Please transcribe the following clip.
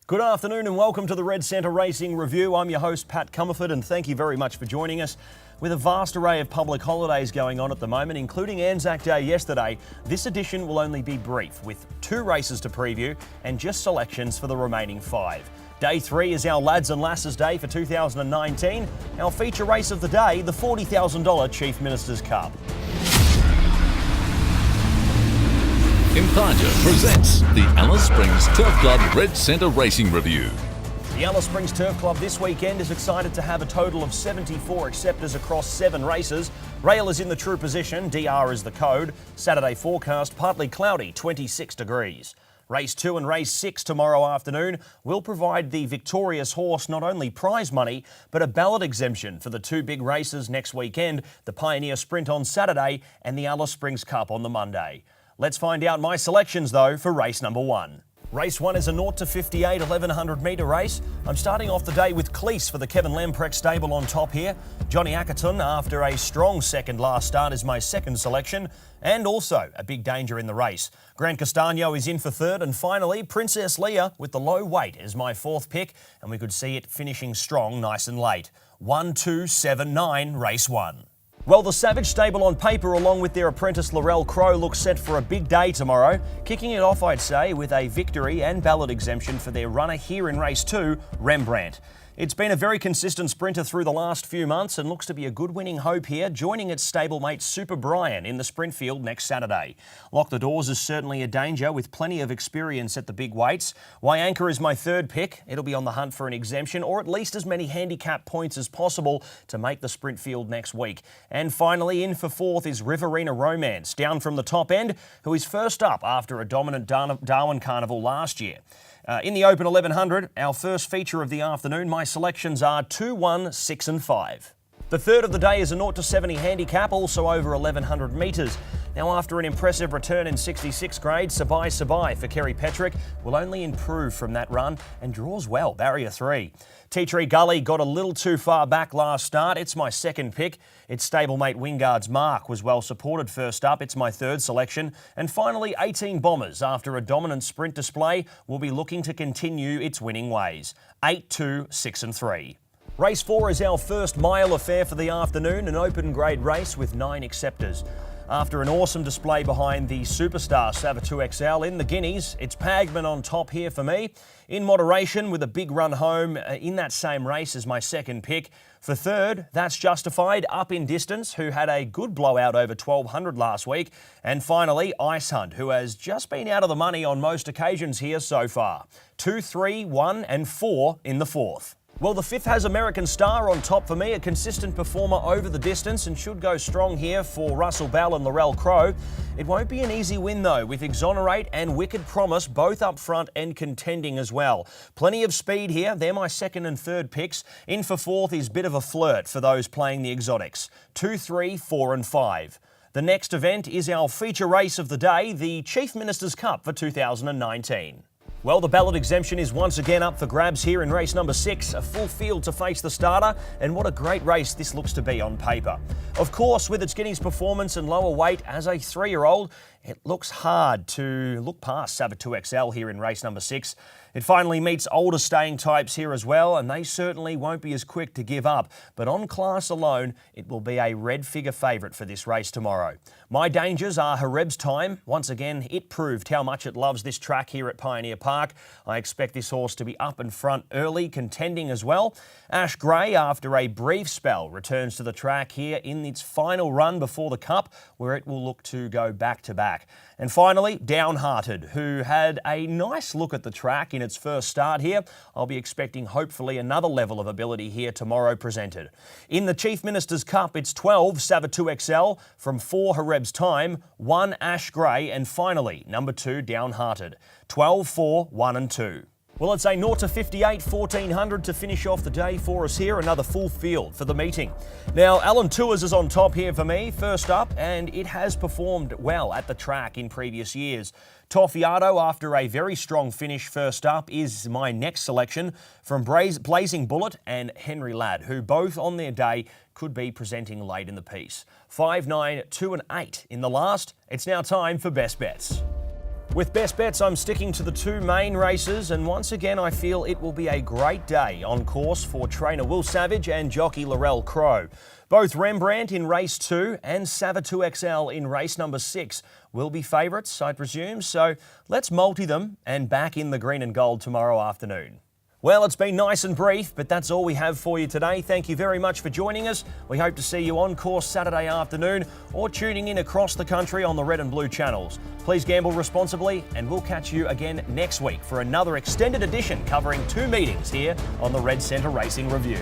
Good afternoon and welcome to the Red Centre Racing Review. I'm your host, Pat Comerford, and thank you very much for joining us. With a vast array of public holidays going on at the moment, including Anzac Day yesterday, this edition will only be brief, with 2 races to preview and just selections for the remaining 5. Day 3 is our Lads and Lasses Day for 2019. Our feature race of the day, the $40,000 Chief Minister's Cup. Impartia presents the Alice Springs Turf Club Red Centre Racing Review. The Alice Springs Turf Club this weekend is excited to have a total of 74 acceptors across 7 races. Rail is in the true position, DR is the code. Saturday forecast partly cloudy, 26 degrees. Race 2 and Race 6 tomorrow afternoon will provide the victorious horse not only prize money, but a ballot exemption for the 2 big races next weekend, the Pioneer Sprint on Saturday and the Alice Springs Cup on the Monday. Let's find out my selections though for race number 1. Race 1 is a 0 to 58 1100 metre race. I'm starting off the day with Cleese for the Kevin Lamprecht stable on top here. Johnny Ackerton, after a strong second last start, is my second selection, and also a big danger in the race. Grant Castagno is in for third, and finally Princess Leah with the low weight is my 4th pick, and we could see it finishing strong nice and late. 1, 2, 7, 9, race 1. Well, the Savage stable on paper, along with their apprentice Laurel Crow, looks set for a big day tomorrow. Kicking it off, I'd say, with a victory and ballot exemption for their runner here in race 2, Rembrandt. It's been a very consistent sprinter through the last few months and looks to be a good winning hope here, joining its stablemate Super Brian in the sprint field next Saturday. Lock the Doors is certainly a danger with plenty of experience at the big weights. Wyanka is my 3rd pick. It'll be on the hunt for an exemption or at least as many handicap points as possible to make the sprint field next week. And finally, in for 4th is Riverina Romance, down from the top end, who is first up after a dominant Darwin Carnival last year. In the Open 1100, our first feature of the afternoon, my selections are 2, 1, 6 and 5. The third of the day is a 0 to 70 handicap, also over 1100 metres. Now, after an impressive return in 66 grade, Sabai for Kerry Petrick will only improve from that run and draws well, barrier 3. Tea Tree Gully got a little too far back last start. It's my 2nd pick. Its stablemate Wingard's Mark was well supported first up. It's my 3rd selection. And finally, 18 Bombers, after a dominant sprint display, will be looking to continue its winning ways. 8, 2, 6 and 3. Race 4 is our first mile affair for the afternoon, an open grade race with 9 acceptors. After an awesome display behind the superstar Savatu XL in the Guineas, it's Pagman on top here for me. In moderation with a big run home in that same race as my 2nd pick. For 3rd, that's Justified, up in distance, who had a good blowout over 1200 last week. And finally, Ice Hunt, who has just been out of the money on most occasions here so far. 2, 3, 1 and 4 in the 4th. Well, the 5th has American Star on top for me, a consistent performer over the distance and should go strong here for Russell Bell and Laurel Crow. It won't be an easy win though, with Exonerate and Wicked Promise both up front and contending as well. Plenty of speed here, they're my 2nd and 3rd picks. In for 4th is Bit of a Flirt for those playing the exotics. 2, 3, 4 and 5. The next event is our feature race of the day, the Chief Minister's Cup for 2019. Well, the ballot exemption is once again up for grabs here in race number 6, a full field to face the starter, and what a great race this looks to be on paper. Of course, with its Guineas performance and lower weight as a 3-year-old, it looks hard to look past Savatu XL here in race number 6. It finally meets older staying types here as well, and they certainly won't be as quick to give up. But on class alone, it will be a red figure favourite for this race tomorrow. My dangers are Hareb's Time. Once again, it proved how much it loves this track here at Pioneer Park. I expect this horse to be up and front early, contending as well. Ash Grey, after a brief spell, returns to the track here in its final run before the Cup, where it will look to go back-to-back. And finally, Downhearted, who had a nice look at the track in its first start here. I'll be expecting hopefully another level of ability here tomorrow presented. In the Chief Minister's Cup, it's 12 Savatu XL, from 4 Hareb's Time, 1 Ash Grey, and finally, number 2 Downhearted. 12, 4, 1 and 2. Well, it's a 0 to 58 1400 to finish off the day for us here. Another full field for the meeting. Now, Alan Tours is on top here for me, first up, and it has performed well at the track in previous years. Torfiato, after a very strong finish first up, is my next selection from Blazing Bullet and Henry Ladd, who both on their day could be presenting late in the piece. 5, 9, 2 and 8 in the last. It's now time for Best Bets. With best bets, I'm sticking to the two main races, and once again I feel it will be a great day on course for trainer Will Savage and jockey Laurel Crow. Both Rembrandt in race 2 and Sava 2XL in race number 6 will be favourites, I presume, so let's multi them and back in the green and gold tomorrow afternoon. Well, it's been nice and brief, but that's all we have for you today. Thank you very much for joining us. We hope to see you on course Saturday afternoon or tuning in across the country on the red and blue channels. Please gamble responsibly, and we'll catch you again next week for another extended edition covering 2 meetings here on the Red Centre Racing Review.